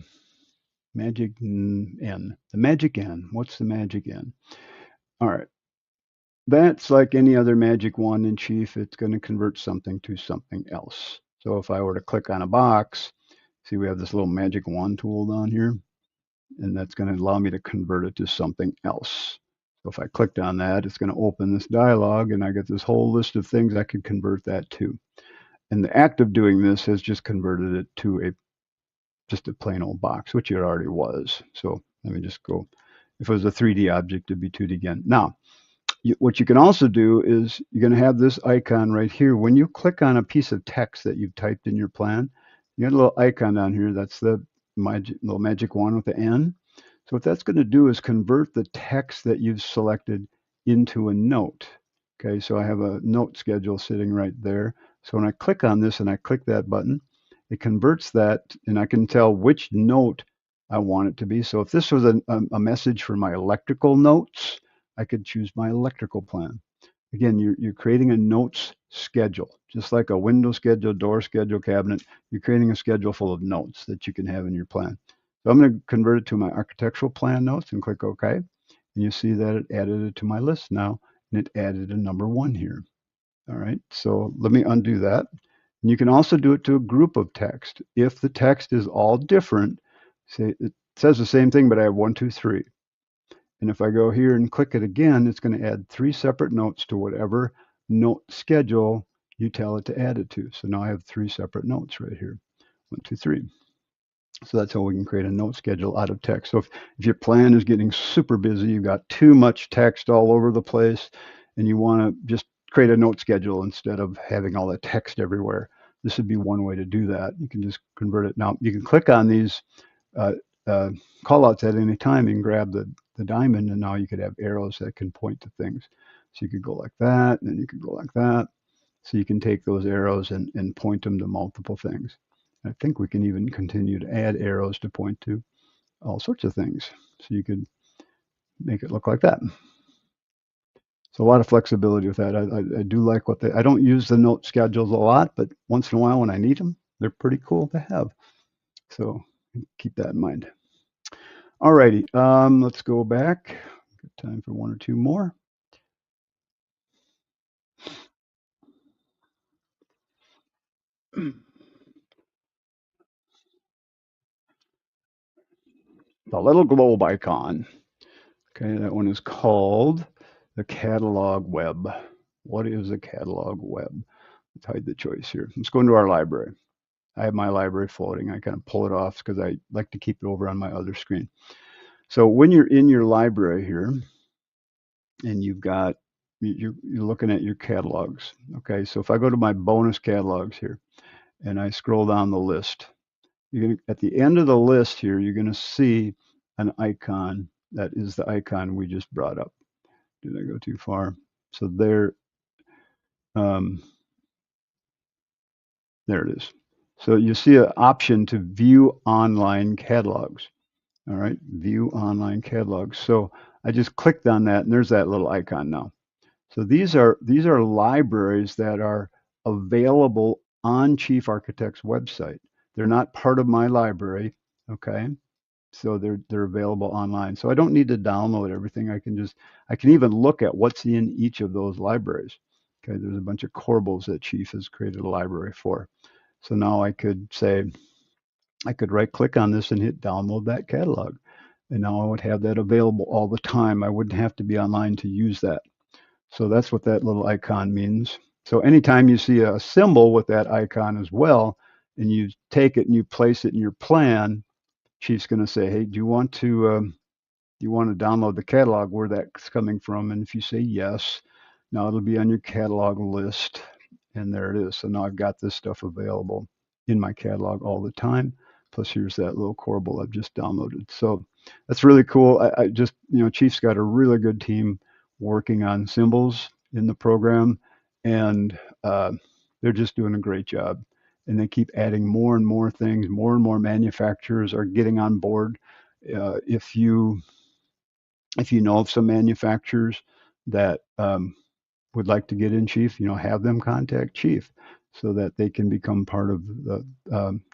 magic N. The magic N. What's the magic N? All right, that's like any other magic wand in Chief. It's going to convert something to something else. So if I were to click on a box, see we have this little magic wand tool down here, and that's going to allow me to convert it to something else. So if I clicked on that, it's going to open this dialog, and I get this whole list of things I could convert that to. And the act of doing this has just converted it to just a plain old box, which it already was. So let me just go. If it was a 3D object, it'd be 2D again. Now, what you can also do is you're going to have this icon right here. When you click on a piece of text that you've typed in your plan, you got a little icon down here. That's the little magic wand with the N. So what that's going to do is convert the text that you've selected into a note. Okay, so I have a note schedule sitting right there. So when I click on this and I click that button, it converts that, and I can tell which note I want it to be. So if this was a message for my electrical notes, I could choose my electrical plan. Again, you're creating a notes schedule, just like a window schedule, door schedule, cabinet. You're creating a schedule full of notes that you can have in your plan. So I'm going to convert it to my architectural plan notes and click OK. And you see that it added it to my list now, and it added a number 1 here. All right, so let me undo that. And you can also do it to a group of text. If the text is all different, say it says the same thing, but I have 1, 2, 3. And if I go here and click it again, it's going to add 3 separate notes to whatever note schedule you tell it to add it to. So now I have 3 separate notes right here. 1, 2, 3. So that's how we can create a note schedule out of text. So if your plan is getting super busy, you've got too much text all over the place, and you want to just create a note schedule instead of having all that text everywhere, this would be one way to do that. You can just convert it. Now, you can click on these callouts at any time and grab the diamond, and now you could have arrows that can point to things. So you could go like that, and then you could go like that. So you can take those arrows and point them to multiple things. I think we can even continue to add arrows to point to all sorts of things. So you could make it look like that. So a lot of flexibility with that. I do like what I don't use the note schedules a lot, but once in a while when I need them, they're pretty cool to have. So keep that in mind. All righty, let's go back. Good time for 1 or 2 more. The little globe icon. Okay, that one is called the catalog web. What is a catalog web? Let's hide the choice here. Let's go into our library. I have my library floating. I kind of pull it off because I like to keep it over on my other screen. So when you're in your library here, and you're looking at your catalogs. Okay, so if I go to my bonus catalogs here, and I scroll down the list, at the end of the list here, you're going to see an icon that is the icon we just brought up. Did I go too far? So there it is. So you see an option to view online catalogs. All right, view online catalogs. So I just clicked on that, and there's that little icon now. So these are libraries that are available on Chief Architect's website. They're not part of my library, okay? So they're available online. So I don't need to download everything. I can even look at what's in each of those libraries. Okay, there's a bunch of corbels that Chief has created a library for. So now I could right click on this and hit download that catalog. And now I would have that available all the time. I wouldn't have to be online to use that. So that's what that little icon means. So anytime you see a symbol with that icon as well, and you take it and you place it in your plan, Chief's going to say, hey, do you want to download the catalog where that's coming from? And if you say yes, now it'll be on your catalog list. And there it is. So now I've got this stuff available in my catalog all the time. Plus here's that little corbel I've just downloaded. So that's really cool. I just, Chief's got a really good team working on symbols in the program, and they're just doing a great job. And they keep adding more and more things. More and more manufacturers are getting on board. If you know of some manufacturers that would like to get in Chief, have them contact Chief so that they can become part of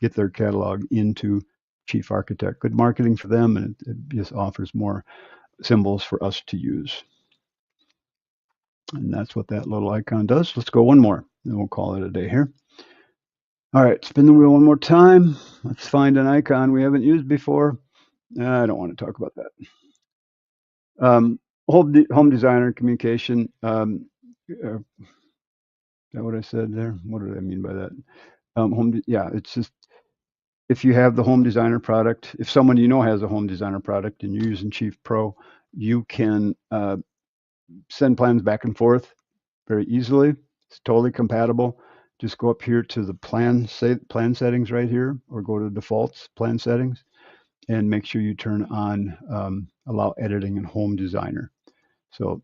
get their catalog into Chief Architect. Good marketing for them, and it just offers more symbols for us to use. And that's what that little icon does. Let's go one more, and we'll call it a day here. All right, spin the wheel one more time. Let's find an icon we haven't used before. I don't want to talk about that. Home designer communication. Is that what I said there? What did I mean by that? It's just if you have the home designer product, if someone has a home designer product and you're using Chief Pro, you can send plans back and forth very easily. It's totally compatible. Just go up here to the plan settings right here, or go to defaults plan settings, and make sure you turn on allow editing in home designer. So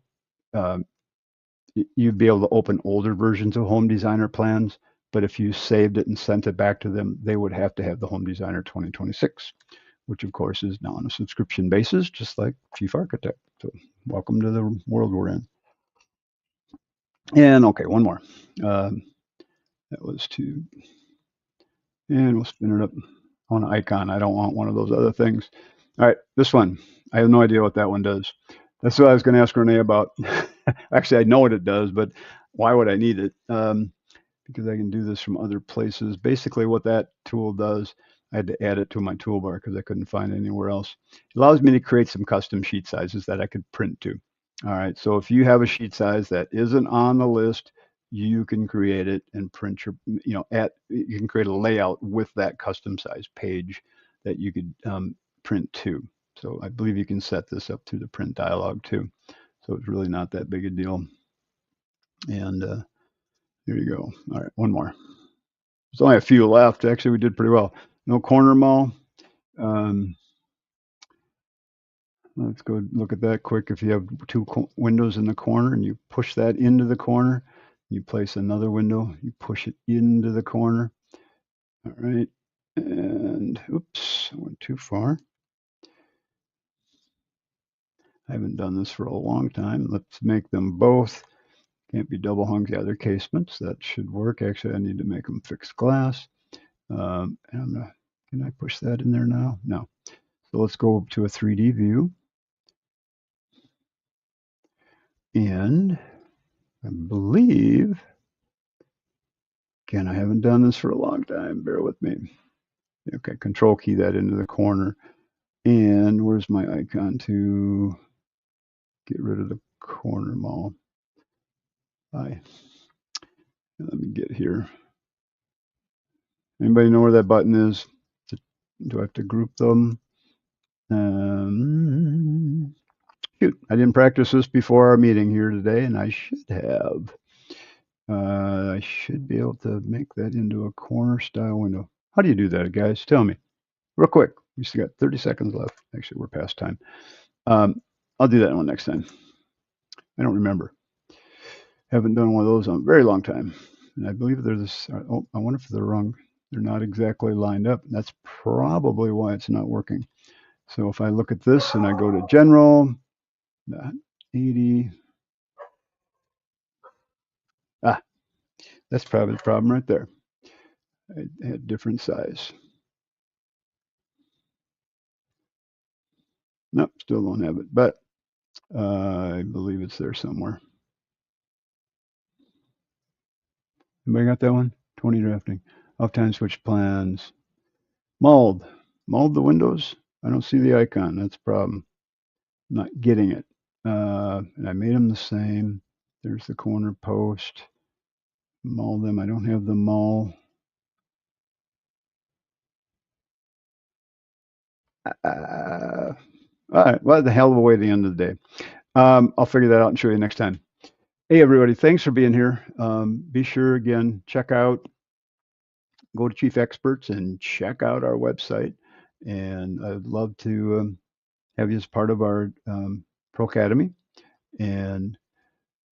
you'd be able to open older versions of home designer plans, but if you saved it and sent it back to them, they would have to have the home designer 2026, which of course is now on a subscription basis, just like Chief Architect. So welcome to the world we're in. And okay, one more. That was two. And we'll spin it up on an icon. I don't want one of those other things. All right, this one. I have no idea what that one does. That's what I was going to ask Renee about. Actually, I know what it does, but why would I need it? Because I can do this from other places. Basically, what that tool does, I had to add it to my toolbar because I couldn't find it anywhere else. It allows me to create some custom sheet sizes that I could print to. All right, so if you have a sheet size that isn't on the list, you can create it and print your, you can create a layout with that custom size page that you could print to. So I believe you can set this up through the print dialog too. So it's really not that big a deal. And there you go. All right, one more. There's only a few left. Actually, we did pretty well. No corner mall. Let's go look at that quick. If you have two windows in the corner and you push that into the corner, you place another window, you push it into the corner. All right. And oops, I went too far. I haven't done this for a long time. Let's make them both. Can't be double hung. Yeah, they're casements. That should work. Actually, I need to make them fixed glass. And can I push that in there now? No. So let's go to a 3D view. And I believe, again, I haven't done this for a long time. Bear with me. Okay, control key that into the corner. And where's my icon to get rid of the corner mall? Let me get here. Anybody know where that button is? Do I have to group them? Shoot, I didn't practice this before our meeting here today, and I should have. I should be able to make that into a corner style window. How do you do that, guys? Tell me. Real quick. We still got 30 seconds left. Actually, we're past time. I'll do that one next time. I don't remember. Haven't done one of those in a very long time. And I believe they're this. Oh, I wonder if they're wrong. They're not exactly lined up. That's probably why it's not working. So if I look at this and I go to general, 80. That's probably the problem right there. I had different size. Nope, still don't have it, but I believe it's there somewhere. Anybody got that one? 20 drafting. Off-time switch plans. Mold the windows. I don't see the icon. That's a problem. I'm not getting it. And I made them the same. There's the corner post. Mold them. I don't have the mold. All right. Well, the hell of a way to the end of the day. I'll figure that out and show you next time. Hey, everybody. Thanks for being here. Be sure, again, go to Chief Experts and check out our website. And I'd love to have you as part of our Pro Academy. And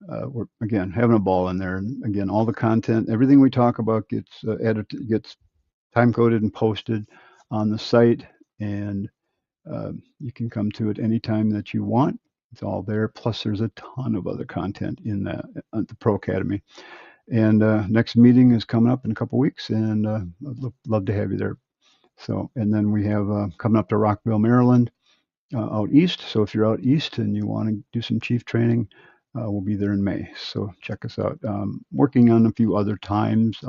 we're, again, having a ball in there. And again, all the content, everything we talk about gets edited, gets time-coded and posted on the site. And you can come to it anytime that you want. It's all there. Plus, there's a ton of other content in the Pro Academy. And next meeting is coming up in a couple weeks, and I'd love to have you there. So, and then we have coming up to Rockville, Maryland, out east. So if you're out east and you want to do some chief training, we'll be there in May. So check us out. Working on a few other times.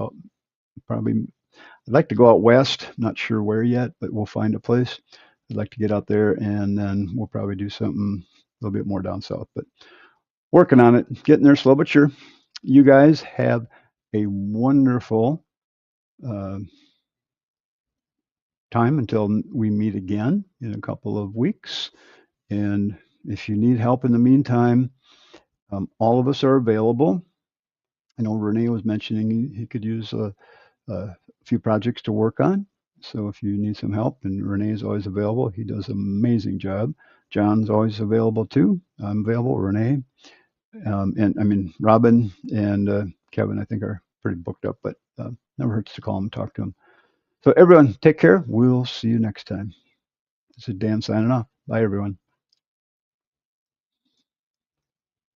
I'd like to go out west. Not sure where yet, but we'll find a place. I'd like to get out there, and then we'll probably do something a little bit more down south. But working on it, getting there slow but sure. You guys have a wonderful time until we meet again in a couple of weeks. And if you need help in the meantime, all of us are available. I know Renee was mentioning he could use a few projects to work on. So if you need some help, and Renee is always available. He does an amazing job. John's always available too. I'm available. Renee, and I mean Robin and Kevin, I think are pretty booked up, but never hurts to call them and talk to them. So everyone, take care. We'll see you next time. This is Dan signing off. Bye, everyone.